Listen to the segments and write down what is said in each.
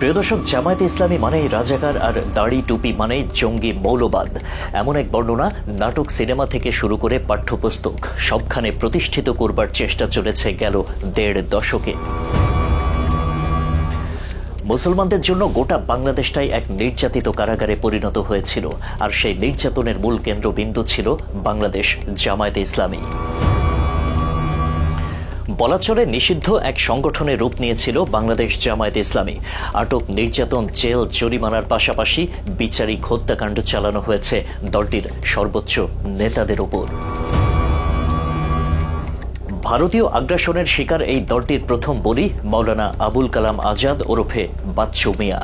প্রিয় দর্শক, জামায়াতে ইসলামী মানেই রাজাকার আর দাড়ি টুপি মানেই জঙ্গি মৌলবাদ, এমন এক বর্ণনা নাটক, সিনেমা থেকে শুরু করে পাঠ্যপুস্তক সবখানে প্রতিষ্ঠিত করবার চেষ্টা চলেছে গেল ১.৫ দশকে। মুসলমানদের জন্য গোটা বাংলাদেশটাই এক নির্যাতিত কারাগারে পরিণত হয়েছিল, আর সেই নির্যাতনের মূল কেন্দ্রবিন্দু ছিল বাংলাদেশ জামায়াতে ইসলামী। বলা চলে নিষিদ্ধ এক সংগঠনের রূপ নিয়েছিল বাংলাদেশ জামায়াতে ইসলামী। আটক, নির্যাতন, জেল, জরিমানার পাশাপাশি বিচারিক হত্যাকাণ্ড চালানো হয়েছে দলটির সর্বোচ্চ নেতাদের উপর। ভারতীয় আগ্রাসনের শিকার এই দলটির প্রথম বলি মাওলানা আবুল কালাম আজাদ ওরফে বাচ্চু মিয়া,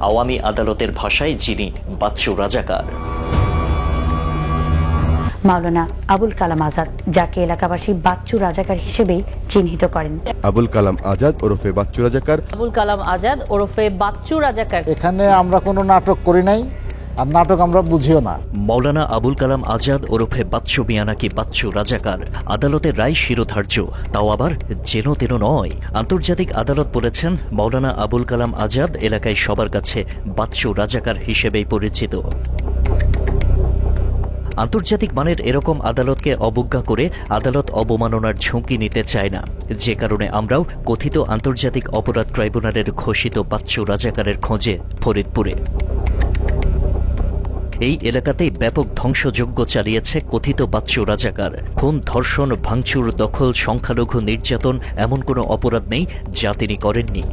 আওয়ামী আদালতের ভাষায় যিনি বাচ্চু রাজাকার। মাওলানা আবুল কালাম আজাদ, যাকে এলাকাবাসী বাচ্চু রাজাকার হিসেবেই চিহ্নিত করেন। আবুল কালাম আজাদ ওরফে বাচ্চু রাজাকার। আবুল কালাম আজাদ ওরফে বাচ্চু রাজাকার। এখানে আমরা কোনো নাটক করি নাই, আর নাটক আমরা বুঝিও না। মাওলানা আবুল কালাম আজাদ ওরফে বাচ্চু মিয়া নাকি বাচ্চু রাজাকার, আদালতের রায় শিরোধার্য, তাও আবার যেন তেন নয়। আন্তর্জাতিক আদালত বলেছেন মাওলানা আবুল কালাম আজাদ এলাকায় সবার কাছে বাচ্চু রাজাকার হিসেবেই পরিচিত। আন্তর্জাতিক মানের এরকম আদালতকে অবজ্ঞা করে আদালত অবমাননার ঝুঁকি নিতে চায় না, যে কারণে আমরাও কথিত আন্তর্জাতিক অপরাধ ট্রাইব্যুনালের ঘোষিত বাচ্চু রাজাকারের খোঁজে ফরিদপুরে। এই এলাকাতেই ব্যাপক ধ্বংসযজ্ঞ চালিয়েছে কথিত বাচ্চু রাজাকার। খুন, ধর্ষণ, ভাঙচুর, দখল, সংখ্যালঘু নির্যাতন, এমন কোনো অপরাধ নেই যা তিনি করেননি।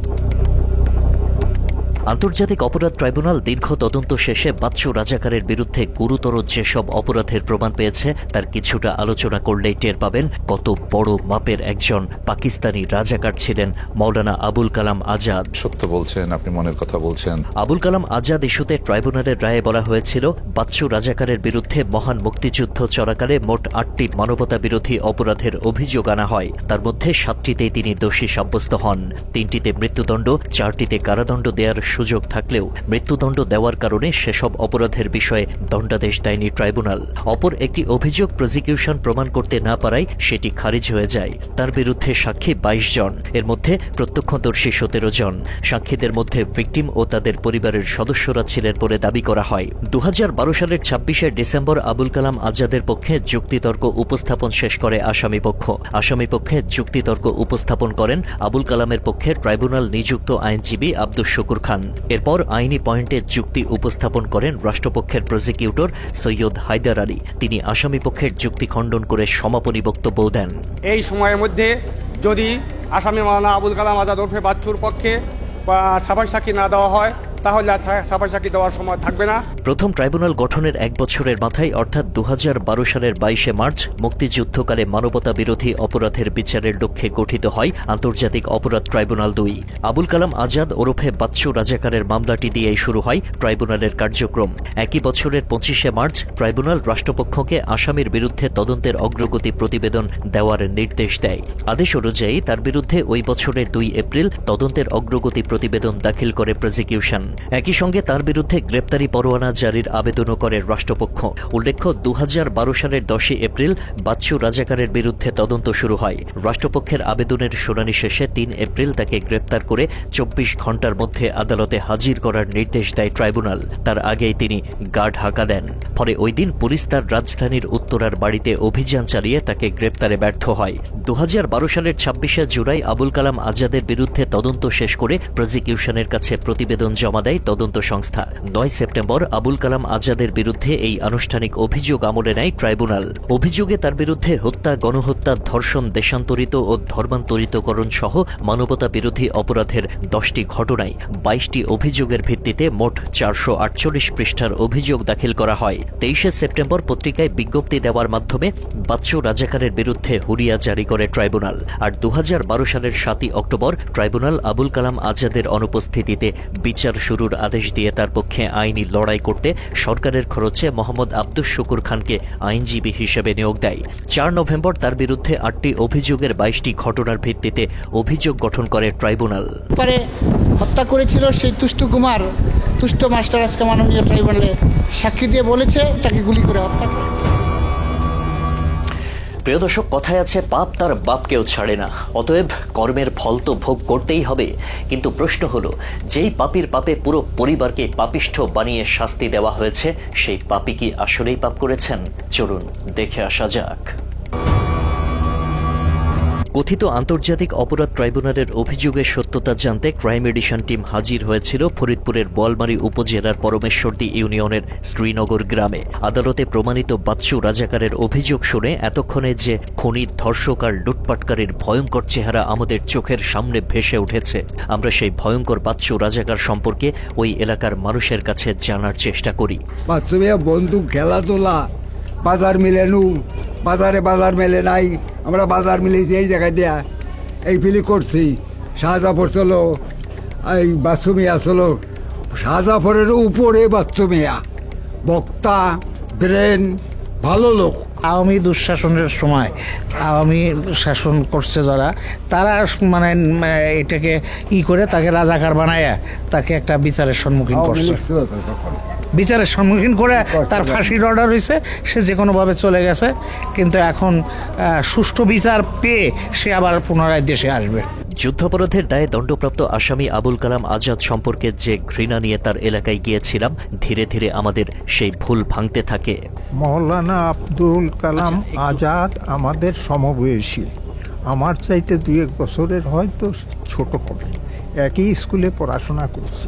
আন্তর্জাতিক অপরাধ ট্রাইব্যুনাল দীর্ঘ তদন্ত শেষে বাচ্চু রাজাকারের বিরুদ্ধে গুরুতর যেসব অপরাধের প্রমাণ পেয়েছে তার কিছুটা আলোচনা করলেই টের পাবেন কত বড় মাপের একজন পাকিস্তানি রাজাকার ছিলেন মাওলানা আবুল কালাম আজাদ। সত্য বলছেন, আপনি মনের কথা বলছেন। আবুল কালাম আজাদ ইস্যুতে ট্রাইব্যুনালের রায়ে বলা হয়েছিল, বাচ্চু রাজাকারের বিরুদ্ধে মহান মুক্তিযুদ্ধ চলাকালে মোট ৮টি মানবতা বিরোধী অপরাধের অভিযোগ আনা হয়। তার মধ্যে ৭টিতেই তিনি দোষী সাব্যস্ত হন। ৩টিতে মৃত্যুদণ্ড, ৪টিতে কারাদণ্ড দেওয়ার সুযোগ থাকলেও মৃত্যুদণ্ড দেওয়ার কারণে সেসব অপরাধের বিষয়ে দণ্ডাদেশ দেয়নি ট্রাইব্যুনাল। অপর একটি অভিযোগ প্রসিকিউশন প্রমাণ করতে না পারায় সেটি খারিজ হয়ে যায়। তার বিরুদ্ধে সাক্ষী ২২ জন, এর মধ্যে প্রত্যক্ষদর্শী ১৭ জন। সাক্ষীদের মধ্যে ভিকটিম ও তাদের পরিবারের সদস্যরা ছিলেন বলে দাবি করা হয়। ২০১২ সালের ২৬শে ডিসেম্বর আবুল কালাম আজাদের পক্ষে যুক্তিতর্ক উপস্থাপন শেষ করে আসামিপক্ষ। আসামিপক্ষে যুক্তিতর্ক উপস্থাপন করেন আবুল কালামের পক্ষে ট্রাইব্যুনাল নিযুক্ত আইনজীবী আব্দুস শুকুর খান। এরপর আইনি পয়েন্টে যুক্তি উপস্থাপন করেন রাষ্ট্রপক্ষের প্রসিকিউটর সৈয়দ হায়দার আলী। তিনি আসামিপক্ষের যুক্তি খণ্ডন করে সমাপনী বক্তব্য দেন। এই সময়ের মধ্যে যদি আসামি মাওলানা আবুল কালাম আজাদ ওরফে বাচ্চুর পক্ষে সাফাই সাক্ষী না দেওয়া হয়, তাহলে সাফাই সাক্ষী দেওয়ার সময় থাকবে না। প্রথম ট্রাইব্যুনাল গঠনের ১ বছরের মাথায় অর্থাৎ ২০১২ সালের ২২শে মার্চ মুক্তিযুদ্ধকালে মানবতা বিরোধী অপরাধের বিচারের লক্ষ্যে গঠিত হয় আন্তর্জাতিক অপরাধ ট্রাইব্যুনাল ২। আবুল কালাম আজাদ ওরফে বাচ্চু রাজাকারের মামলাটি দিয়েই শুরু হয় ট্রাইব্যুনালের কার্যক্রম। একই বছরের ২৫শে মার্চ ট্রাইব্যুনাল রাষ্ট্রপক্ষকে আসামির বিরুদ্ধে তদন্তের অগ্রগতি প্রতিবেদন দেওয়ার নির্দেশ দেয়। আদেশ অনুযায়ী তার বিরুদ্ধে ওই বছরের ২ এপ্রিল তদন্তের অগ্রগতি প্রতিবেদন দাখিল করে প্রসিকিউশন। একই সঙ্গে তার বিরুদ্ধে গ্রেপ্তারি পরোয়ানা জারির আবেদনও করে রাষ্ট্রপক্ষ। উল্লেখ্য, ২০১২ সালের ১০ এপ্রিল বাচ্চু রাজাকারের বিরুদ্ধে তদন্ত শুরু হয়। রাষ্ট্রপক্ষের আবেদনের শুনানি শেষে ৩ এপ্রিল তাকে গ্রেপ্তার করে ২৪ ঘণ্টার মধ্যে আদালতে হাজির করার নির্দেশ দেয় ট্রাইব্যুনাল। তার আগেই তিনি গা ঢাকা দেন। ফলে ওই দিন পুলিশ তার রাজধানীর উত্তরার বাড়িতে অভিযান চালিয়ে তাকে গ্রেপ্তারে ব্যর্থ হয়। ২০১২ সালের ২৬শে জুলাই আবুল কালাম আজাদের বিরুদ্ধে তদন্ত শেষ করে প্রসিকিউশনের কাছে প্রতিবেদন জমা দেয় তদন্ত সংস্থা। ৯ সেপ্টেম্বর আবুল কালাম আজাদের বিরুদ্ধে এই আনুষ্ঠানিক অভিযোগ আমলে নেয় ট্রাইব্যুনাল। অভিযোগে তার বিরুদ্ধে হত্যা, গণহত্যা, ধর্ষণ, দেশান্তরিত ও ধর্মান্তরিতকরণ সহ মানবতা বিরোধী অপরাধের ১০টি ঘটনায় ২২টি অভিযোগের ভিত্তিতে মোট ৪৪৮ পৃষ্ঠার অভিযোগ দাখিল করা হয়। ২৩শে সেপ্টেম্বর পত্রিকায় বিজ্ঞপ্তি দেওয়ার মাধ্যমে বাচ্চু রাজাকারের বিরুদ্ধে হুরিয়া জারি করে ট্রাইব্যুনাল। আর ২০১২ সালের ৭ই অক্টোবর ট্রাইব্যুনাল আবুল কালাম আজাদের অনুপস্থিতিতে বিচার শুরুর আদেশ দিয়ে তার পক্ষে আইনি লড়াই করতে সরকারের খরচে মোহাম্মদ আব্দুস শুকুর খানকে আইনজীবী হিসেবে নিয়োগ দেয়। ৪ নভেম্বর তার বিরুদ্ধে ৮টি অভিযোগের ২২টি ঘটনার ভিত্তিতে অভিযোগ গঠন করে ট্রাইব্যুনাল। পরে হত্যা করেছিল সেই তুষ্ট কুমার, তুষ্ট মাস্টার আজকে মাননীয় ট্রাইব্যুনালে সাক্ষী দিয়ে বলেছে তাকে গুলি করে হত্যা করে। প্রিয় দর্শক, কথায় আছে পাপ তার বাপকেও ছাড়ে না, অতএব কর্মের ফল তো ভোগ করতেই হবে। কিন্তু প্রশ্ন হলো, যেই পাপীর পাপে পুরো পরিবারকে পাপিষ্ঠ বানিয়ে শাস্তি দেওয়া হয়েছে, সেই পাপী কি আসলেই পাপ করেছেন? চলুন দেখে আসা যাক। কথিত আন্তর্জাতিক অপরাধ ট্রাইব্যুনালের অভিযোগের সত্যতা জানতে ক্রাইম এডিশন টিম হাজির হয়েছিল ফরিদপুরের বোয়ালমারী উপজেলার পরমেশ্বরদী ইউনিয়নের শ্রীনগর গ্রামে। আদালতে প্রমাণিত বাচ্চু রাজাকারের অভিযোগ শুনে এতক্ষণে যে খুনি, ধর্ষক আর লুটপাটকারীর ভয়ঙ্কর চেহারা আমাদের চোখের সামনে ভেসে উঠেছে, আমরা সেই ভয়ঙ্কর বাচ্চু রাজাকার সম্পর্কে ওই এলাকার মানুষের কাছে জানার চেষ্টা করি। বাচ্চু বন্দুক, খেলাধুলা, বাজার মিলেনু, বাজারে বাজার মেলে নাই, আমরা বাজার মিলেছি এই জায়গায় দেয়া, এই ফিলি করছি। শাহজাফর চলো, এই বাচ্চু মিয়া চলো, শাহজাফরের উপরে বাচ্চু মিয়া, বক্তা, ব্রেন, ভালো লোক। আওয়ামী দুঃশাসনের সময় আওয়ামী শাসন করছে যারা, তারা মানে এটাকে করে তাকে রাজাকার বানায়া তাকে একটা বিচারের সম্মুখীন করছে। বিচারের সম্মুখীন করে তার ফাঁসির অর্ডার হয়েছে, সে যে কোনোভাবে চলে গেছে। কিন্তু এখন সুষ্ঠু বিচার পেয়ে সে আবার পুনরায় দেশে আসবে। যুদ্ধাপরাধের দায়ে দণ্ডপ্রাপ্ত আসামি আবুল কালাম আজাদ সম্পর্কে যে ঘৃণা নিয়ে তার এলাকায় গিয়েছিলাম, ধীরে ধীরে আমাদের সেই ভুল ভাঙতে থাকে। মৌলানা আবুল কালাম আজাদ আমাদের সমবয়সী, আমার চাইতে 2-1 বছরের হয়তো ছোট হবে। একই স্কুলে পড়াশোনা করছে,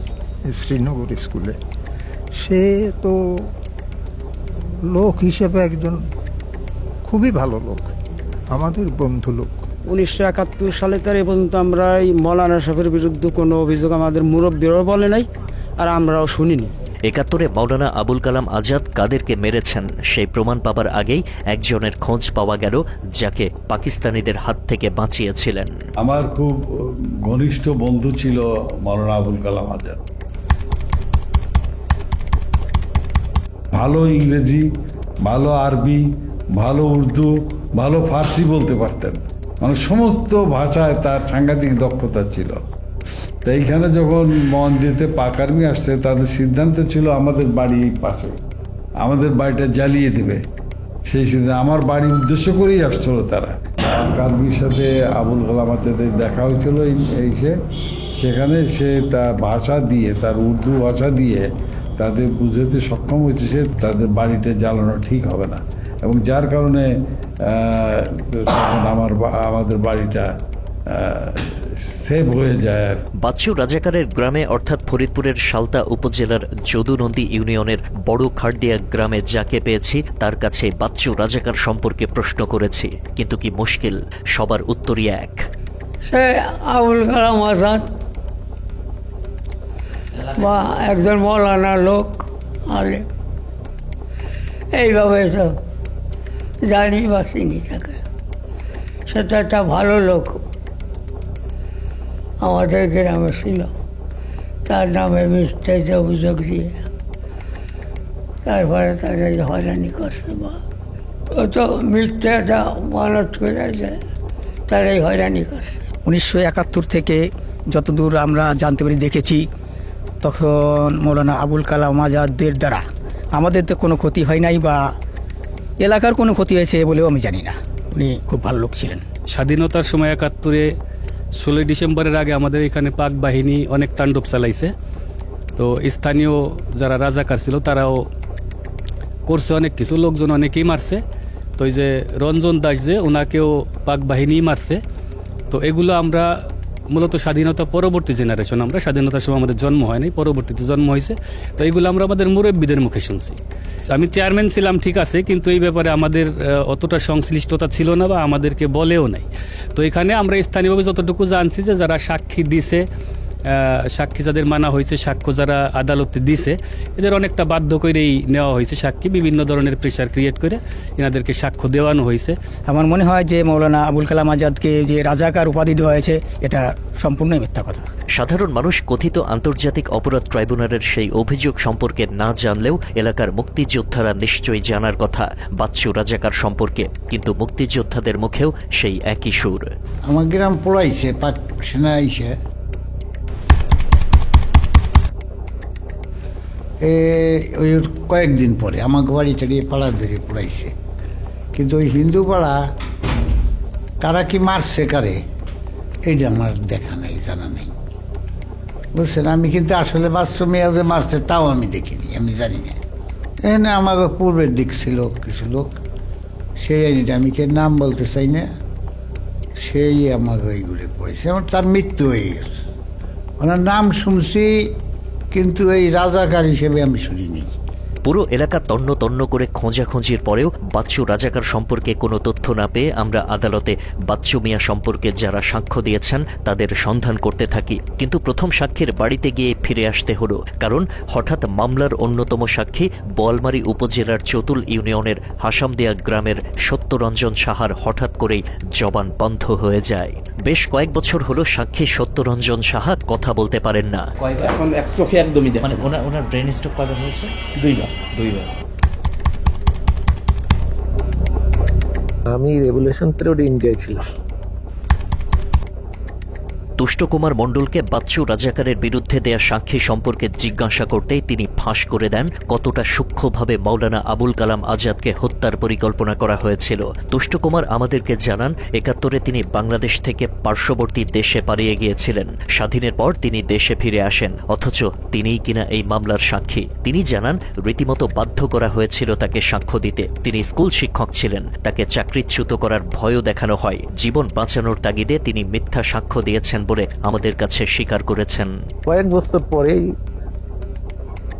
শ্রীনগর স্কুলে। সে তো লোক হিসেবে একজন খুবই ভালো লোক, আমাদের বন্ধু লোক। 1971 সালে তার এ পর্যন্ত আমরা এই মৌলানা সাহেবের বিরুদ্ধে কোনো অভিযোগ আমাদের মুরব্বীরাও বলে নাই, আর আমরাও শুনিনি। 71-এ মৌলানা আবুল কালাম আজাদ কাদেরকে মেরেছেন সেই প্রমাণ পাবার আগেই একজনের খোঁজ পাওয়া গেল, যাকে পাকিস্তানিদের হাত থেকে বাঁচিয়েছিলেন। আমার খুব ঘনিষ্ঠ বন্ধু ছিল মৌলানা আবুল কালাম আজাদ। ভালো ইংরেজি, ভালো আরবি, ভালো উর্দু, ভালো ফার্সি বলতে পারতেন, মানে সমস্ত ভাষায় তার সাংঘাতিক দক্ষতা ছিল। তো এইখানে যখন মন্দিরেতে পাক আর্মি আসছে, তাদের সিদ্ধান্ত ছিল আমাদের বাড়ি এই পাশে, আমাদের বাড়িটা জ্বালিয়ে দেবে। সেই সিদ্ধান্ত আমার বাড়ি উদ্দেশ্য করেই আসছিল তারা। পাক আর্মির সাথে আবুল কালাম আজাদের দেখা হয়েছিল সেখানে সে তার ভাষা দিয়ে, তার উর্দু ভাষা দিয়ে তাদের বুঝাতে সক্ষম হয়েছে সে তাদের বাড়িটা জ্বালানো ঠিক হবে না, এবং যার কারণে আমাদের বাড়িটা সেভ হয়ে যায়। বাচ্চু রাজাকারের গ্রামে অর্থাৎ ফরিদপুরের সালতা উপজেলার যদুনন্দী ইউনিয়নের বড় খাড়দিয়া গ্রামে যাকে পেয়েছি, তার কাছে বাচ্চু রাজাকার সম্পর্কে প্রশ্ন করেছি, কিন্তু কি মুশকিল, সবার উত্তরই এক। সে আবুল কালাম আজাদ বা একজন মৌলানা লোক, আলে এইভাবে তো জানি বা চিনি থাকে। সে তো একটা ভালো লোক, আমাদের গ্রামে ছিল। তার নামে মিথ্যাতে অভিযোগ দিয়ে তারপরে তারা হয়রানি করছে, বা ও তো মিথ্যাটা মানত করে যায়, তারাই হয়রানি করছে। 1971 থেকে যতদূর আমরা জানতে পারি, দেখেছি, তখন মৌলানা আবুল কালাম আজাদের দ্বারা আমাদের তো কোনো ক্ষতি হয় নাই, বা এলাকার কোনো ক্ষতি হয়েছে বলেও আমি জানি না। উনি খুব ভালো লোক ছিলেন। স্বাধীনতার সময় 71-এ 16 ডিসেম্বরের আগে আমাদের এখানে পাক বাহিনী অনেক তাণ্ডব চালাইছে। তো স্থানীয় যারা রাজাকার ছিল তারাও করছে অনেক কিছু, লোকজন অনেকেই মারছে। তো এই যে রঞ্জন দাস, যে ওনাকেও পাক বাহিনী মারছে। তো এগুলো আমরা মূলত স্বাধীনতা পরবর্তী জেনারেশন, আমরা স্বাধীনতার সময় আমাদের জন্ম হয়নি, পরবর্তীতে জন্ম হয়েছে। তো এগুলো আমরা আমাদের মুরব্বীদের মুখে শুনছি। আমি চেয়ারম্যান ছিলাম ঠিক আছে, কিন্তু এই ব্যাপারে আমাদের অতটা সংশ্লিষ্টতা ছিল না, বা আমাদেরকে বলেও নাই। তো এখানে আমরা স্থানীয়ভাবে যতটুকু জানছি যে যারা সাক্ষী দিছে, সাক্ষী যাদের মানা হয়েছে, সাক্ষ্য যারা আদালতে দিছে, এদের অনেকটা বাধ্য করেই নেওয়া হয়েছে সাক্ষী, বিভিন্ন ধরনের প্রেশার ক্রিয়েট করে এনাদেরকে সাক্ষ্য দেওয়ানো হয়েছে। আমার মনে হয় যে মৌলানা আবুল কালাম আজাদকে যে রাজাকার উপাধি দেওয়া হয়েছে, এটা সম্পূর্ণই মিথ্যা কথা। সাধারণ মানুষ কথিত আন্তর্জাতিক অপরাধ ট্রাইব্যুনালের সেই অভিযোগ সম্পর্কে না জানলেও এলাকার মুক্তিযোদ্ধারা নিশ্চয়ই জানার কথা বাচ্চু রাজাকার সম্পর্কে, কিন্তু মুক্তিযোদ্ধাদের মুখেও সেই একই সুর। আমার গ্রাম পড়াইছে, পাক সেনা আইসে ওই কয়েকদিন পরে আমাকে বাড়ি টাড়িয়ে পাড়া ধরে পড়াইছে। কিন্তু ওই হিন্দু পাড়া কারা কি মারছে কারে এইটা আমার দেখা নাই, জানা নেই, বুঝছেন। আমি কিন্তু আসলে বাথরুমে যে মারছে তাও আমি দেখিনি, আমি জানি না। এখানে আমাকে পূর্বের দিক ছিল কিছু লোক, সেই আইনিটা আমি কে নাম বলতে চাই না, সেই আমাকে ওইগুলি পড়েছে। আমার তার মৃত্যু হয়ে গেছে, ওনার নাম শুনছি কিন্তু এই রাজাকার হিসেবে আমি শুনিনি। পুরো এলাকা তন্ন তন্ন করে খোঁজাখুঁজির পরেও বাচ্চু রাজাকার সম্পর্কে কোনো তথ্য না পেয়ে আমরা আদালতে বাচ্চু মিয়া সম্পর্কে যারা সাক্ষ্য দিয়েছেন তাদের সন্ধান করতে থাকি। কিন্তু প্রথম সাক্ষীর বাড়িতে গিয়ে ফিরে আসতে হলো, কারণ হঠাৎ মামলার অন্যতম সাক্ষী বোয়ালমারী উপজেলার চতুল ইউনিয়নের হাসামদিয়া গ্রামের সত্যরঞ্জন সাহার হঠাৎ করেই জবান বন্ধ হয়ে যায়। বেশ কয়েক বছর হলো সাক্ষী সত্যরঞ্জন সাহা কথা বলতে পারেন না। এখন এক চোখে একদমই দেখে, মানে ওনার ব্রেন স্ট্রোক কয়বার হয়েছে? 2 বার। আমি রেভুলেশন পিরিয়ড ইন্ডিয়ায় ছিলাম। তুষ্ট কুমার মণ্ডলকে বাচ্চু রাজাকারের বিরুদ্ধে দেয়া সাক্ষী সম্পর্কে জিজ্ঞাসা করতেই তিনি ফাঁস করে দেন কতটা সূক্ষ্মভাবে মাওলানা আবুল কালাম আজাদকে হত্যার পরিকল্পনা করা হয়েছিল। তুষ্ট কুমার আমাদেরকে জানান ৭১-এ তিনি বাংলাদেশ থেকে পার্শ্ববর্তী দেশে পালিয়ে গিয়েছিলেন। স্বাধীনের পর তিনি দেশে ফিরে আসেন, অথচ তিনিই কিনা এই মামলার সাক্ষী। তিনি জানান রীতিমতো বাধ্য করা হয়েছিল তাকে সাক্ষ্য দিতে। তিনি স্কুল শিক্ষক ছিলেন, তাকে চাকরিচ্যুত করার ভয়ও দেখানো হয়। জীবন বাঁচানোর তাগিদে তিনি মিথ্যা সাক্ষ্য দিয়েছেন বলে আমাদের কাছে স্বীকার করেছেন। কয়েক বছর পরেই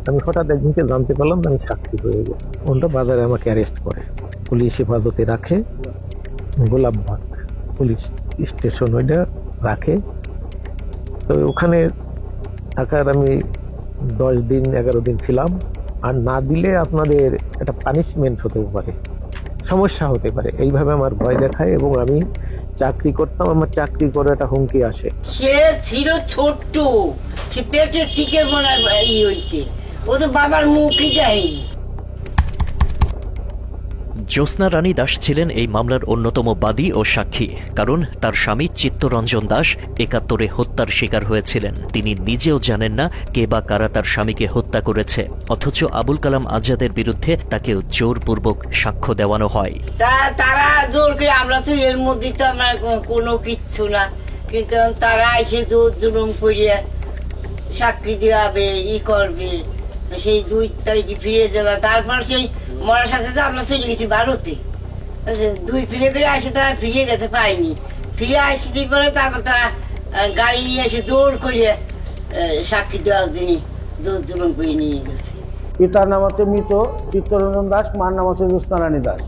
আমি হঠাৎ একদিনকে জানতে পারলাম আমি সাক্ষী হয়ে গেছি। ওটা বাজারে আমাকে অ্যারেস্ট করে, পুলিশ হেফাজতে রাখে, গোলাপবাগ পুলিশ স্টেশন ওইটা রাখে। তো ওখানে থাকার আমি 10 দিন 11 দিন ছিলাম। আর না দিলে আপনাদের একটা পানিশমেন্ট হতে পারে, সমস্যা হতে পারে, এইভাবে আমার ভয় দেখায়। এবং আমি চাকরি করতাম, আমার চাকরি করে একটা হুমকি আসে। সে ছিল ছোট্ট, সে পেটে টিকে মনার হয়েছে, ও তো বাবার মুখই দেয়নি। জ্যোৎস্না রানী দাস ছিলেন এই মামলার অন্যতম বাদী ও সাক্ষী, কারণ তার স্বামী চিত্তরঞ্জন দাস ৭১-এ হত্যার শিকার হয়েছিলেন। তিনি নিজেও জানেন না কে বা কারা তার স্বামীকে হত্যা করেছে, অথচ আবুল কালাম আজাদের বিরুদ্ধে তাকেও জোরপূর্বক সাক্ষ্য দেওয়ানো হয়। তারা জোর করে, আমরা তো এর মধ্যে তো আমার কোনো কিচ্ছু না, কিন্তু তারা এসে জোর জুলুম করিয়া সাক্ষী দেওয়াবে, করবে। সেই 2 তারিখে ফিরে গেল, তারপর সেই মরার সাথে আমরা চলে গেছি ভারতে। 2 ফিরে করে আসে, তারা ফিরে গেছে, পাইনি। ফিরে আসতে পরে তারপর তারা গাড়ি নিয়ে এসে জোর করিয়া সাক্ষী দেওয়ার জন্য জোর জুলুম করে নিয়ে গেছে। পিতার নাম হচ্ছে মৃত চিত্তরঞ্জন দাস, মার নাম হচ্ছে জ্যোৎস্না রানী দাস।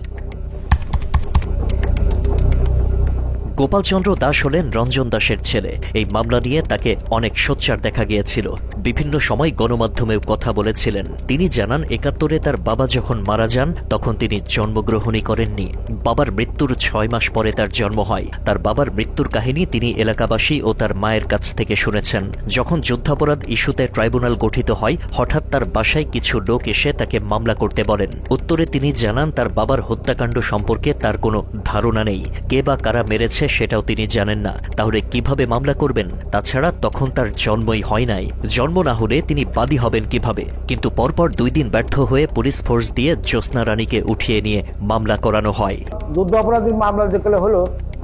গোপালচন্দ্র দাস হলেন রঞ্জন দাসের ছেলে। এই মামলা নিয়ে তাকে অনেক সোচ্চার দেখা গিয়েছিল, বিভিন্ন সময় গণমাধ্যমেও কথা বলেছিলেন। তিনি জানান ৭১-এ তার বাবা যখন মারা যান তখন তিনি জন্মগ্রহণই করেননি। বাবার মৃত্যুর 6 মাস পরে তার জন্ম হয়। তার বাবার মৃত্যুর কাহিনী তিনি এলাকাবাসী ও তার মায়ের কাছ থেকে শুনেছেন। যখন যুদ্ধাপরাধ ইস্যুতে ট্রাইব্যুনাল গঠিত হয়, হঠাৎ তার বাসায় কিছু লোক এসে তাকে মামলা করতে বলেন। উত্তরে তিনি জানান তার বাবার হত্যাকাণ্ড সম্পর্কে তার কোনো ধারণা নেই, কে বা কারা মেরেছে সেটাও তিনি জানেন না। তাহলে কিভাবে মামলা করবেন? তাছাড়া তখন তার জন্মই হয় নাই, জন্ম না হলে তিনি বাদী হবেন কিভাবে? কিন্তু পরপর 2 দিন ব্যর্থ হয়ে পুলিশ ফোর্স দিয়ে জ্যোৎস্না রানীকে উঠিয়ে নিয়ে মামলা করানো হয়। যুদ্ধ অপরাধীর মামলা যেগুলো হলো,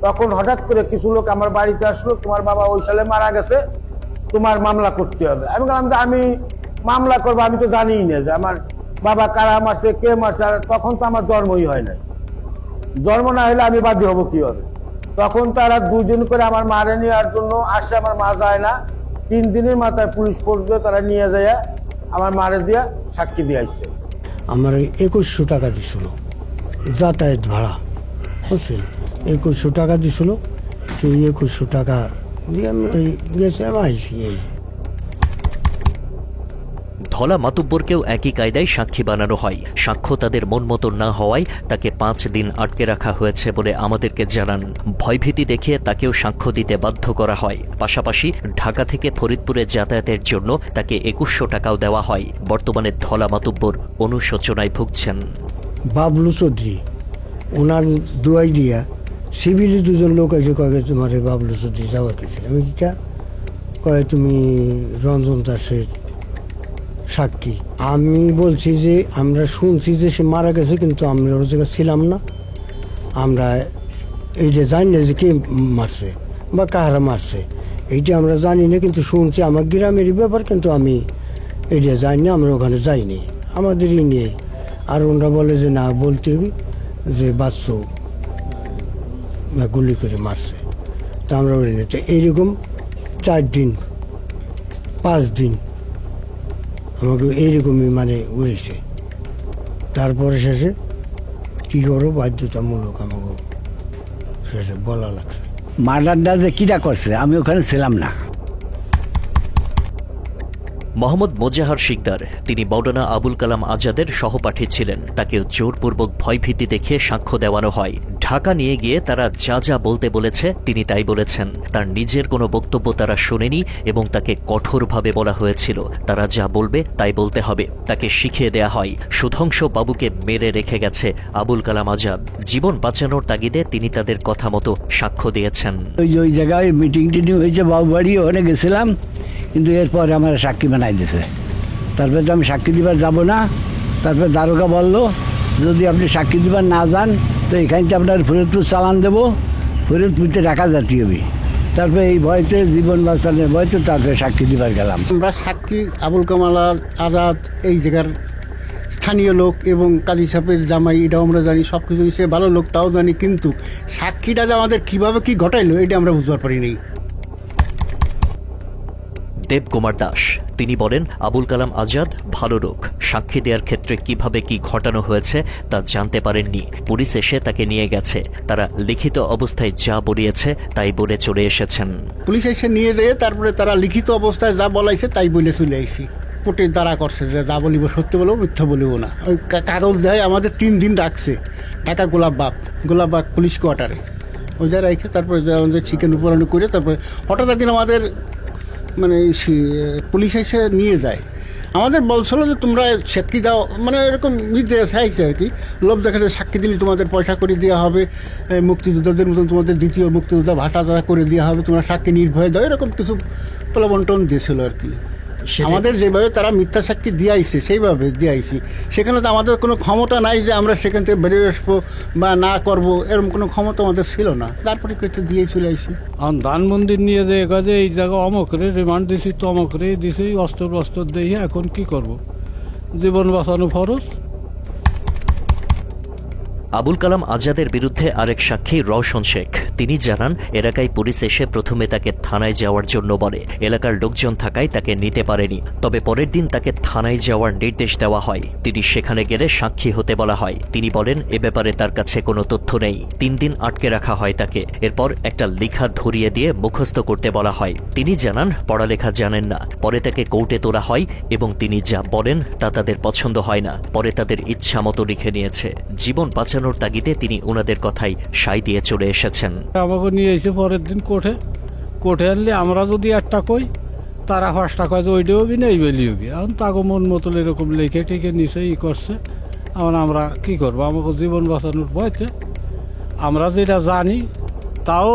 তখন হঠাৎ করে কিছু লোক আমার বাড়িতে আসলো, তোমার বাবা ওই সালে মারা গেছে, তোমার মামলা করতে হবে। আমি বললাম আমি মামলা করবো, আমি তো জানিই না যে আমার বাবা কারা মারছে, কে মারছে। তখন তো আমার জন্মই হয় নাই, জন্ম না হলে আমি বাদী হবো কি হবে? তখন তারা 2 দিন করে আমার মারে নেওয়ার জন্য আসে, আমার মা যায় না। 3 দিনের মাথায় পুলিশ ফোর্স দিয়ে তারা নিয়ে যায় আমার মারে দিয়া সাক্ষী দিয়ে আসছে। আমার 2100 টাকা দিছিল যাতায়াত ভাড়া, বুঝছেন? 2100 টাকা দিছিল, সেই 2100 টাকা দিয়ে আমি ওই গেছে আইসি। এই ধলা মাতুব্বরকেও একই কায়দায় সাক্ষী বানানো হয়। সাক্ষ্য তাদের মন মতো না হওয়ায় তাকে 5 দিন আটকে রাখা হয়েছে বলে আমাদেরকে জানান। ভয়ভীতি দেখিয়ে তাকেও সাক্ষ্য দিতে বাধ্য করা হয়। পাশাপাশি ঢাকা থেকে ফরিদপুরে যাতায়াতের জন্য তাকে 2100 টাকাও দেওয়া হয়। বর্তমানে ধলা মাতুব্বর অনুশোচনায় ভুগছেন। বাবলু চৌধুরী, ওনার দোয়াই দিয়া সিভিলি 2জন লোক এসে কয়ে তোমার বাবলু চৌধুরী যাওয়ার কিছু। আমি কিটা কয়ে তুমি রঞ্জন দাসের সাক্ষী। আমি বলছি যে আমরা শুনছি যে সে মারা গেছে, কিন্তু আমরা ওর জায়গায় ছিলাম না। আমরা এইটা জানি না যে কে মারছে বা কাহারা মারছে, এইটা আমরা জানি না, কিন্তু শুনছি আমার গ্রামেরই ব্যাপার, কিন্তু আমি এইটা জানি না, আমরা ওখানে যাইনি, আমাদেরই নিয়ে। আর ওরা বলে যে না, বলতে হবে যে বাচ্চু গুলি করে মারছে, তা আমরা বলি না। তো এইরকম 4 দিন 5 দিন আমাকে এইরকমই মানে উড়েছে। তারপরে শেষে কী করো, বাধ্যতামূলক আমাকে শেষে বলা লাগছে। মার্ডারটা যে কিরা করছে আমি ওখানে ছিলাম না। মোহাম্মদ মোজাহার শিকদার, তিনি মৌলানা আবুল কালাম আজাদের সহপাঠী ছিলেন। তাকে জোরপূর্বক ভয়ভীতি দেখিয়ে সাক্ষ্য দেওয়ানো হয়। ঢাকা নিয়ে গিয়ে তারা যা যা বলতে বলেছে তিনি তাই বলেছেন। তার নিজের কোনো বক্তব্য তারা শোনেনি এবং তাকে কঠোরভাবে বলা হয়েছিল তারা যা বলবে তাই বলতে হবে। তাকে শিখিয়ে দেয়া হয়। সুধাংশ বাবুকে মেরে রেখে গেছে আবুল কালাম আজাদ। জীবন বাঁচানোর তাগিদে তিনি তাদের কথা মতো সাক্ষ্য দিয়েছেন। ওই জায়গায় মিটিং টিটিং হয়েছে, বাবুবাড়ি, ওখানে গেছিলাম, কিন্তু এরপরে আমার সাক্ষী বানাই দিছে। তারপরে তো আমি সাক্ষী দিবার যাব না। তারপরে দারোগা বলল যদি আপনি সাক্ষী দিবার না যান তো এখানতে আপনার ফরিদপুর চালান দেবো, ফরিদপুরতে রাখা জাতি হবে। তারপরে এই ভয়তে, জীবন বাঁচানোর ভয়তে তারপরে সাক্ষী দিবার গেলাম। আমরা সাক্ষী আবুল কালাম আজাদ এই জায়গার স্থানীয় লোক এবং কাজী সাহেবের জামাই, এটাও আমরা জানি, সব কিছু সে ভালো লোক তাও জানি, কিন্তু সাক্ষীটা যে আমাদের কীভাবে কী ঘটাইলো এটা আমরা বুঝতে পারিনি। দেবকুমার দাস, তিনি বলেন আবুল কালাম আজাদ ভালো লোক, সাক্ষী দেওয়ার ক্ষেত্রে কিভাবে কি ঘটানো হয়েছে তা জানতে পারেননি। পুলিশ এসে তাকে নিয়ে গেছে, তারা লিখিত অবস্থায় যা বলিয়েছে তাই বলে চলে এসেছেন। পুলিশ এসে নিয়ে যেয়ে তারপরে তারা লিখিত অবস্থায় যা বলাইছে তাই বলে চলে আইছি। কোর্টে তারা করছে যে যা বলিব সত্যি বলবো, মিথ্যা বলিব না। ওই কাগজ দেয়, আমাদের 3 দিন রাখছে ঢাকা গোলাপবাগ পুলিশ কোয়ার্টারে, ওই যা রাখে তারপরে আমাদের চিকেন উপরানো করে তারপরে হঠাৎ একদিন আমাদের মানে পুলিশ এসে নিয়ে যায়। আমাদের বলছিল যে তোমরা সাক্ষী দাও, মানে এরকম চাইছে আর কি, লোভ দেখাচ্ছে সাক্ষী দিলে তোমাদের পয়সা করে দেওয়া হবে, মুক্তিযোদ্ধাদের মতন তোমাদের দ্বিতীয় মুক্তিযোদ্ধা ভাতা করে দেওয়া হবে, তোমরা সাক্ষী নির্ভয়ে দাও, এরকম কিছু প্রলোভন দিয়েছিল আর কি। আমাদের যেভাবে তারা মিথ্যা সাক্ষী দিয়েছে সেইভাবে দিয়েছি, সেখানে তো আমাদের কোনো ক্ষমতা নাই যে আমরা সেখান থেকে বেরিয়ে আসবো বা না করবো, এরকম কোনো ক্ষমতা আমাদের ছিল না। তারপরে কেটে দিয়ে চলে আসি। আর ধানমন্দির নিয়ে দেখা যায় এই জায়গা অমকরে রিমান্ড দিছি, তো অমকরে দিছি, অস্ত্র দিয়ে এখন কি করব, জীবন বাঁচানো ফরজ। আবুল কালাম আজাদের বিরুদ্ধে আরেক সাক্ষী রওশন শেখ, তিনি জানান এলাকায় পুলিশ এসে প্রথমে তাকে থানায় যাওয়ার জন্য বলে। এলাকার লোকজন থাকায় তাকে নিতে পারেনি, তবে পরের দিন তাকে থানায় যাওয়ার নির্দেশ দেওয়া হয়। তিনি সেখানে গেলে সাক্ষী হতে বলা হয়। তিনি বলেন এ ব্যাপারে তার কাছে কোনো তথ্য নেই। 3 দিন আটকে রাখা হয় তাকে। এরপর একটা লেখা ধরিয়ে দিয়ে মুখস্থ করতে বলা হয়। তিনি জানান পড়ালেখা জানেন না। পরে তাকে কোর্টে তোলা হয় এবং তিনি যা বলেন তা তাদের পছন্দ হয় না। পরে তাদের ইচ্ছা মতো লিখে নিয়েছে। জীবন বাঁচানোর তাগিদে তিনি ওনাদের কথাই সাই দিয়ে চলে এসেছেন। আমাকে নিয়ে এসে পরের দিন কোর্টে আনলে আমরা যদি একটা কই, তারা 5টা কয় যে ওইটাও হবি না, এই বেলি হবি। এখন তাকে মন মতো এরকম লিখে টিকে নিচে করছে। আমরা কি করবো, আমাকে জীবন বাঁচানোর ভয়তে আমরা যেটা জানি তাও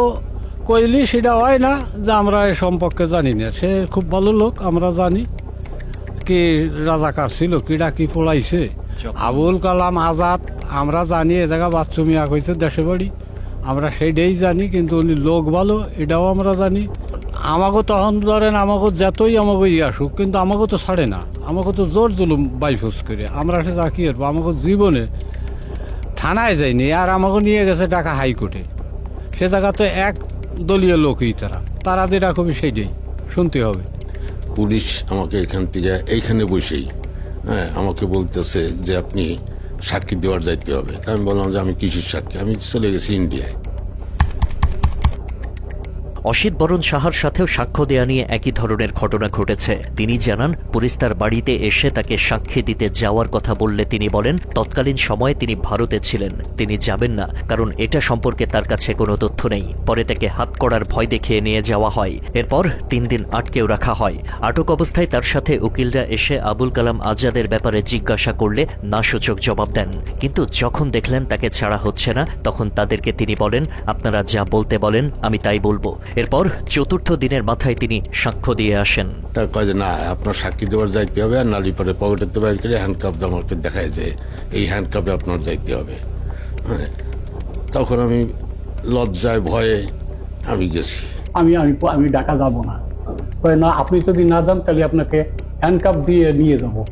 কইলি সেটা হয় না যে আমরা এ সম্পর্কে জানি না। সে খুব ভালো লোক, আমরা জানি কি রাজাকার ছিল, কিডা কি পড়াইছে। আবুল কালাম আজাদ আমরা জানি, এ জায়গা বাচ্চু মিয়া কইছে দেশে বাড়ি, আমরা সেইটাই জানি, কিন্তু উনি লোক ভালো এটাও আমরা জানি। আমাকে তখন ধরেন আমাকে যতই আমাকে আসুক, কিন্তু আমাকে তো ছাড়ে না, আমাকে তো জোর জুলুম বাইফুস করে। আমরা সে কি করবো, আমাকে জীবনে থানায় যায়নি, আর আমাকে নিয়ে গেছে ঢাকা হাইকোর্টে। সে জায়গা তো এক দলীয় লোকই, তারা যেটা কবি সেইটাই শুনতে হবে। পুলিশ আমাকে এখান থেকে এইখানে বসেই আমাকে বলতেছে যে আপনি সাক্ষী দেওয়ার যাইতে হবে। আমি বললাম যে আমি কিসের সাক্ষী, আমি চলে গেছি ইন্ডিয়ায়। অসিত বরণ সাহার সাথেও সাক্ষ্য দেয়া নিয়ে একই ধরনের ঘটনা ঘটেছে। তিনি জানান পুলিশ তার বাড়িতে এসে তাকে সাক্ষী দিতে যাওয়ার কথা বললে তিনি বলেন তৎকালীন সময়ে তিনি ভারতে ছিলেন, তিনি যাবেন না, কারণ এটা সম্পর্কে তার কাছে কোনো তথ্য নেই। পরে তাকে হাতকড়ার ভয় দেখিয়ে নিয়ে যাওয়া হয়। এরপর 3 দিন আটকেও রাখা হয়। আটক অবস্থায় তার সাথে উকিলরা এসে আবুল কালাম আজাদের ব্যাপারে জিজ্ঞাসা করলে না সূচক জবাব দেন, কিন্তু যখন দেখলেন তাকে ছাড়া হচ্ছে না তখন তাদেরকে তিনি বলেন আপনারা যা বলতে বলেন আমি তাই বলবো। এরপর 4র্থ দিনের মাথায় তিনি সাক্ষ্য দিয়ে আসেন। তা কয় যে না আপনার সাক্ষী দেওয়ার যাইতে হবে, আর নালি পরে পকেটের তো বাইর করে হ্যান্ডকাপ আমাকে দেখায় যে এই হ্যান্ডকাপে আপনার যাইতে হবে। তখন আমি লজ্জায় ভয়ে আমি গেছি। আমি ঢাকা যাব না, না আপনি যদি না যান তাহলে আপনাকে হ্যান্ডকাপ দিয়ে নিয়ে যাবো।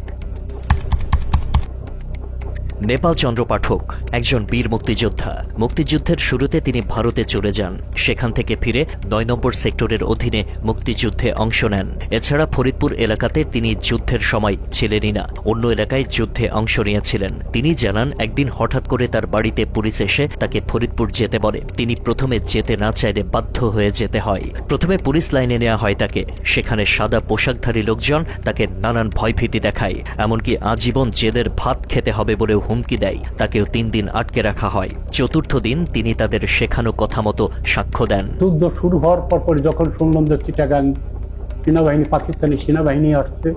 নেপাল চন্দ্র পাঠক একজন বীর মুক্তিযোদ্ধা। মুক্তিযুদ্ধের শুরুতে তিনি ভারতে চলে যান। সেখান থেকে ফিরে ৯ নম্বর সেক্টরের অধীনে মুক্তিযুদ্ধে অংশ নেন। এছাড়া ফরিদপুর এলাকাতে তিনি যুদ্ধের সময় ছিলেনই না, অন্য এলাকায় যুদ্ধে অংশ নিয়েছিলেন। তিনি জানান, একদিন হঠাৎ করে তার বাড়িতে পুলিশ এসে তাকে ফরিদপুর যেতে বলে। তিনি প্রথমে যেতে না চাইলে বাধ্য হয়ে যেতে হয়। প্রথমে পুলিশ লাইনে নেওয়া হয় তাকে। সেখানে সাদা পোশাকধারী লোকজন তাকে নানান ভয়ভীতি দেখায়, এমনকি আজীবন জেলের ভাত খেতে হবে বলেও হুমকি দেয়। তাকেও ৩ দিন আটকে রাখা হয়। চতুর্থ দিন তিনি তাদের শেখানো কথা মতো সাক্ষ্য দেন। যুদ্ধ শুরু হওয়ার পর যখন শুনলাম যে চিটাগাং সেনাবাহিনী, পাকিস্তানি সেনাবাহিনী আসছে,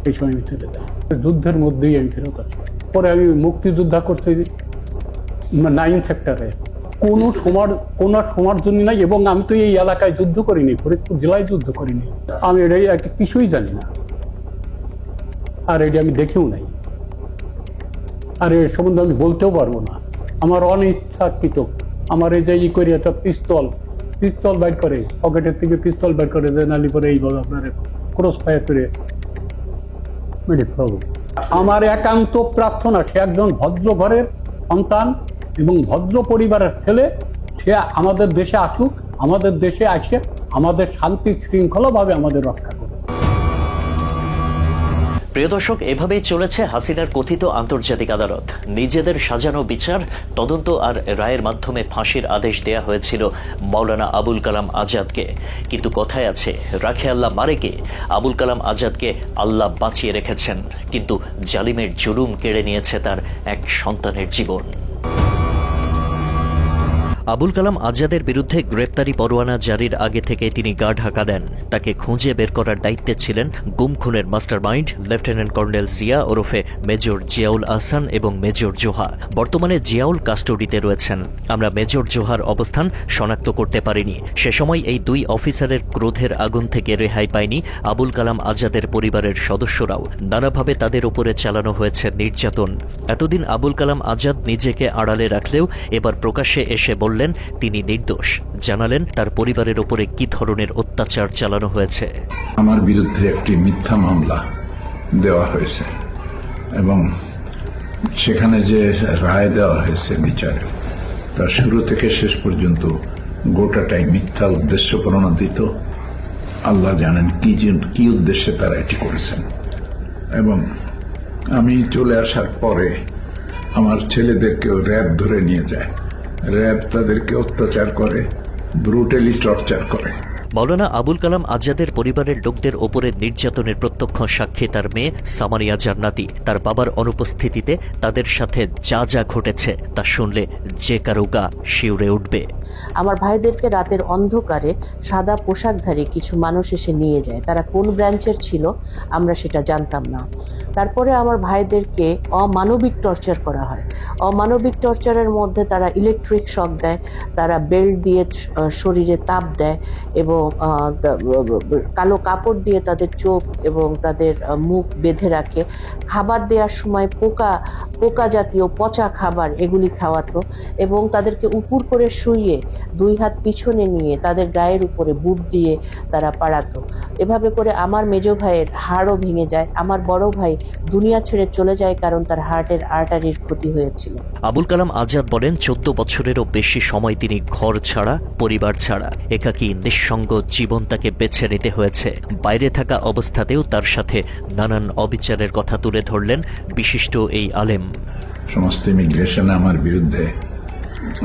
এই সময় আমি চলে যাই। যুদ্ধের মধ্যেই আমি ফেরত আসি। পরে আমি মুক্তিযোদ্ধা করতে 9 সেক্টরে কোনো সময়ের জন্য নাই, এবং আমি তো এই এলাকায় যুদ্ধ করিনি, ফরিদপুর জেলায় যুদ্ধ করিনি। আমি এটাই কিছুই জানি না, আর এটা আমি দেখেও নাই, আর এর সম্বন্ধে আমি বলতেও পারবো না। আমার অনিচ্ছাকৃত আমার এই যে করে একটা পিস্তল বাইর করে, পকেটের থেকে পিস্তল বাইর করে যে নালি পরে এইভাবে আপনার ক্রস ফায়ার করে মেরে ফেলব। আমার একান্ত প্রার্থনা, সে একজন ভদ্র ঘরের সন্তান এবং ভদ্র পরিবারের ছেলে, সে আমাদের দেশে আসুক, আমাদের দেশে আসে আমাদের শান্তি শৃঙ্খলাভাবে আমাদের রক্ষা করুক। প্রিয় দর্শক, এভাবেই চলেছে হাসিনার কথিত আন্তর্জাতিক আদালত। নিজেদের সাজানো বিচার, তদন্ত আর রায়ের মাধ্যমে ফাঁসির আদেশ দেয়া হয়েছিল মাওলানা আবুল কালাম আজাদকে। কিন্তু কথায় আছে, রাখে আল্লাহ মারে কে। আবুল কালাম আজাদকে আল্লাহ বাঁচিয়ে রেখেছেন, কিন্তু জালিমের জুলুম কেড়ে নিয়েছে তার এক সন্তানের জীবন। আবুল কালাম আজাদের বিরুদ্ধে গ্রেপ্তারি পরোয়ানা জারির আগে থেকে তিনি গা ঢাকা দেন। তাকে খুঁজে বের করার দায়িত্বে ছিলেন গুম খুনের মাস্টারমাইন্ড লেফটেন্যান্ট কর্নেল জিয়া ওরফে মেজর জিয়াউল আহসান এবং মেজর জোহা। বর্তমানে জিয়াউল কাস্টডিতে রয়েছেন। আমরা মেজর জোহার অবস্থান শনাক্ত করতে পারিনি। সে সময় এই 2 অফিসারের ক্রোধের আগুন থেকে রেহাই পায়নি আবুল কালাম আজাদের পরিবারের সদস্যরাও। নানাভাবে তাদের উপরে চালানো হয়েছে নির্যাতন। এতদিন আবুল কালাম আজাদ নিজেকে আড়ালে রাখলেও এবার প্রকাশ্যে এসে বললেন তিনি নির্দোষ। জানালেন তার পরিবারের উপরে কি ধরনের অত্যাচার চালানো হয়েছে। আমার বিরুদ্ধে একটি মিথ্যা মামলা দেওয়া হয়েছে এবং সেখানে যে রায় দেওয়া হয়েছে বিচারে, তার শুরু থেকে শেষ পর্যন্ত গোটাটাই মিথ্যা উদ্দেশ্য প্রণোদিত। আল্লাহ জানেন কি উদ্দেশ্যে তারা এটি করেছেন। এবং আমি চলে আসার পরে আমার ছেলেদেরকেও র্যাব ধরে নিয়ে যায়, র্যাব তাদেরকে অত্যাচার করে, ব্রুটালি টর্চার করে। মাওলানা আবুল কালাম আজাদের পরিবারের লোকদের ওপরে নির্যাতনের প্রত্যক্ষ সাক্ষী তার মেয়ে সামারিয়া জান্নাতি। তার বাবার অনুপস্থিতিতে তাদের সাথে যা যা ঘটেছে তা শুনলে যে কারো গা শিউরে উঠবে। আমার ভাইদেরকে রাতের অন্ধকারে সাদা পোশাকধারী কিছু মানুষ এসে নিয়ে যায়। তারা কোন ব্রাঞ্চের ছিল আমরা সেটা জানতাম না। তারপরে আমার ভাইদেরকে অমানবিক টর্চার করা হয়। অমানবিক টর্চারের মধ্যে তারা ইলেকট্রিক শক দেয়, তারা বেল্ট দিয়ে শরীরে তাপ দেয় এবং কালো কাপড় দিয়ে তাদের চোখ এবং তাদের মুখ বেঁধে রাখে। খাবার দেওয়ার সময় পোকা জাতীয় পচা খাবার এগুলি খাওয়াতো এবং তাদেরকে উপুর করে শুইয়ে 2 হাত পিছনে নিয়ে তাদের গায়ের উপরে বুট দিয়ে তারা পাড়াতো। এভাবে করে আমার মেজ ভাইয়ের হাড়ও ভেঙে যায়। আমার বড় ভাই দুনিয়া ছেড়ে চলে যায় কারণ তার হার্টের আর্টারির ক্ষতি হয়েছিল। আবুল কালাম আজাদ বলেন 14 বছরেরও বেশি সময় তিনি ঘর ছাড়া, পরিবার ছাড়া, একাকী নিঃসঙ্গ জীবন তাকে বেছে নিতে হয়েছে। বাইরে থাকা অবস্থাতেও তার সাথে নানান অবিচারের কথা তুলে ধরলেন বিশিষ্ট এই আলেম। সমস্ত ইমিগ্রেশনে আমার বিরুদ্ধে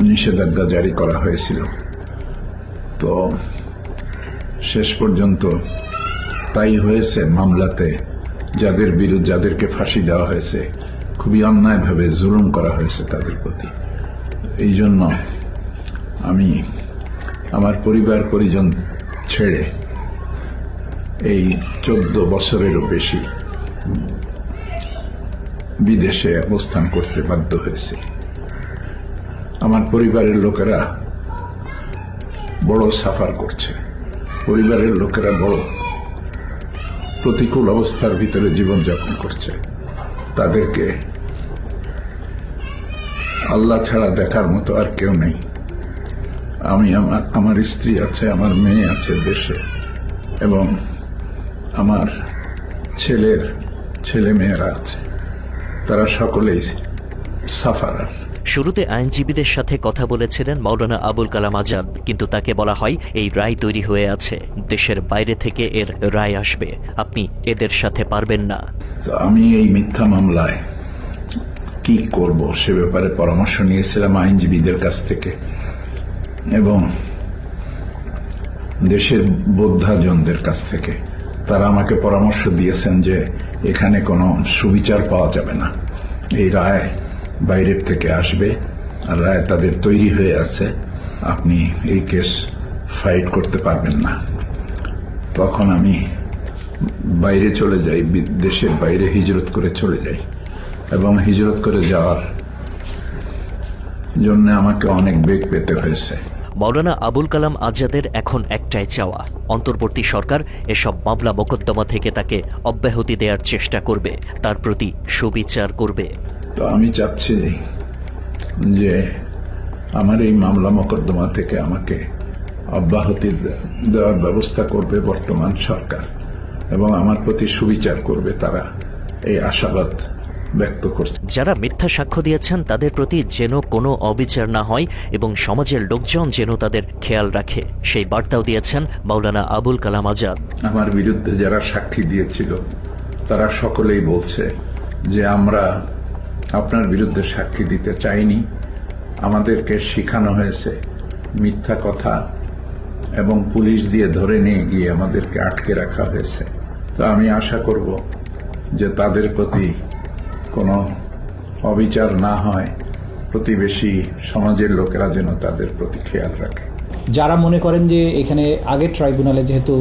নিষেধাজ্ঞা জারি করা হয়েছিল, তো শেষ পর্যন্ত তাই হয়েছে। মামলাতে যাদেরকে ফাঁসি দেওয়া হয়েছে, খুবই অন্যায়ভাবে জুলুম করা হয়েছে তাদের প্রতি। এই জন্য আমি আমার পরিবার পরিজন ছেড়ে এই 14 বছরেরও বেশি বিদেশে অবস্থান করতে বাধ্য হয়েছে। আমার পরিবারের লোকেরা বড় সাফার করছে, পরিবারের লোকেরা বড় প্রতিকূল অবস্থার ভিতরে জীবনযাপন করছে। তাদেরকে আল্লাহ ছাড়া দেখার মতো আর কেউ নেই। আমি আমার স্ত্রী আছে, আমার মেয়ে আছে দেশে, এবং আমার ছেলে মেয়েরা আছে, তারা সকলেই সাফারার। শুরুতে আইনজীবীদের সাথে কথা বলেছিলেন মাওলানা আবুল কালাম আজাদ, কিন্তু তাকে বলা হয় এই রায় তৈরি হয়ে আছে, দেশের বাইরে থেকে এর রায় আসবে, আপনি এদের সাথে পারবেন না। তো আমি এই মিথ্যা মামলায় কি করব সে ব্যাপারে পরামর্শ নিয়েছিলাম আইনজীবীদের কাছ থেকে, এবং দেশের বোদ্ধাজনদের কাছ থেকে। তারা আমাকে পরামর্শ দিয়েছেন যে এখানে কোনো সুবিচার পাওয়া যাবে না, এই রায় বাইরের থেকে আসবে, আর রায় তাদের তৈরি হয়ে আছে, আপনি এই কেস ফাইট করতে পারবেন না। তখন আমি বাইরে চলে যাই, দেশের বাইরে হিজরত করে চলে যাই, এবং হিজরত করে যাওয়ার জন্য আমাকে অনেক বেগ পেতে হয়েছে। মাওলানা আবুল কালাম আজাদের এখন একটাই চাওয়া, অন্তর্বর্তী সরকার এসব মামলা মোকদ্দমা থেকে তাকে অব্যাহতি দেওয়ার চেষ্টা করবে, তার প্রতি সুবিচার করবে। তো আমি চাচ্ছি যে আমার এই মামলা মোকদ্দমা থেকে আমাকে অব্যাহতি দেওয়ার ব্যবস্থা করবে বর্তমান সরকার, এবং আমার প্রতি সুবিচার করবে, তারা এই আশাবাদ ব্যক্ত করছে। যারা মিথ্যা সাক্ষ্য দিয়েছেন তাদের প্রতি যেন কোনো অবিচার না হয় এবং সমাজের লোকজন যেন তাদের খেয়াল রাখে, সেই বার্তাও দিয়েছেন মাওলানা আবুল কালাম আজাদ। আমার বিরুদ্ধে যারা সাক্ষী দিয়েছিল তারা সকলেই বলছে যে আমরা আপনার বিরুদ্ধে সাক্ষী দিতে চাইনি, আমাদেরকে শেখানো হয়েছে মিথ্যা কথা, এবং পুলিশ দিয়ে ধরে নিয়ে গিয়ে আমাদেরকে আটকে রাখা হয়েছে। তো আমি আশা করব যে তাদের প্রতি কোনো অবিচার না হয়, প্রতিবেশী সমাজের লোকেরা যেন তাদের প্রতি খেয়াল রাখে। যারা মনে করেন যে এখানে আগের ট্রাইব্যুনালে, যেহেতু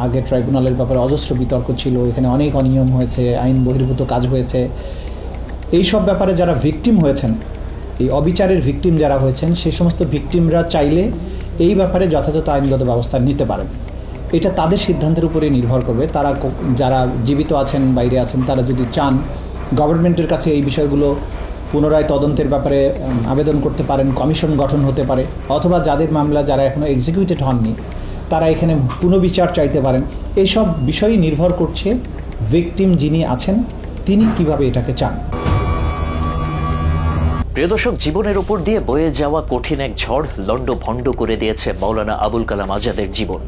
আগের ট্রাইব্যুনালের ব্যাপারে অজস্র বিতর্ক ছিল, এখানে অনেক অনিয়ম হয়েছে, আইন বহির্ভূত কাজ হয়েছে, এই সব ব্যাপারে যারা ভিকটিম হয়েছেন, এই অবিচারের ভিকটিম যারা হয়েছেন, সেই সমস্ত ভিকটিমরা চাইলে এই ব্যাপারে যথাযথ আইনগত ব্যবস্থা নিতে পারেন। এটা তাদের সিদ্ধান্তের উপরে নির্ভর করবে। তারা যারা জীবিত আছেন, বাইরে আছেন, তারা যদি চান গভর্নমেন্টের কাছে এই বিষয়গুলো পুনরায় তদন্তের ব্যাপারে আবেদন করতে পারেন, কমিশন গঠন হতে পারে, অথবা যাদের মামলা যারা এখনও এক্সিকিউটেড হননি তারা এখানে পুনর্বিচার চাইতে পারেন। এইসব বিষয়ই নির্ভর করছে ভিকটিম যিনি আছেন তিনি কিভাবে এটাকে চান। প্রিয় দর্শক, জীবনের উপর দিয়ে বয়ে যাওয়া কঠিন এক ঝড় লন্ডভন্ড করে দিয়েছে মাওলানা আবুল কালাম আজাদের জীবন।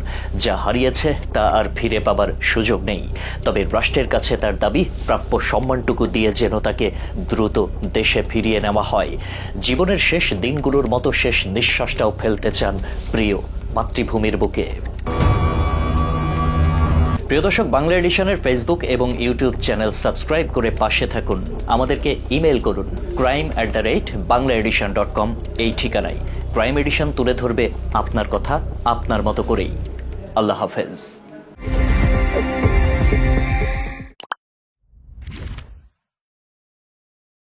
যা হারিয়েছে তা আর ফিরে পাবার সুযোগ নেই। তবে রাষ্ট্রের কাছে তার দাবি প্রাপ্য সম্মানটুকু দিয়ে যেন তাকে দ্রুত দেশে ফিরিয়ে নেওয়া হয়। জীবনের শেষ দিনগুলোর মতো শেষ নিঃশ্বাসটাও ফেলতে চান প্রিয় মাতৃভূমির বুকে। প্রিয় দর্শক, বাংলা এডিশনের ফেসবুক এবং ইউটিউব চ্যানেল সাবস্ক্রাইব করে পাশে থাকুন। আমাদেরকে ইমেল করুন crime@banglaedition.com এই ঠিকানায়। ক্রাইম এডিশন তুলে ধরবে আপনার কথা আপনার মতো করেই। আল্লাহ হাফেজ।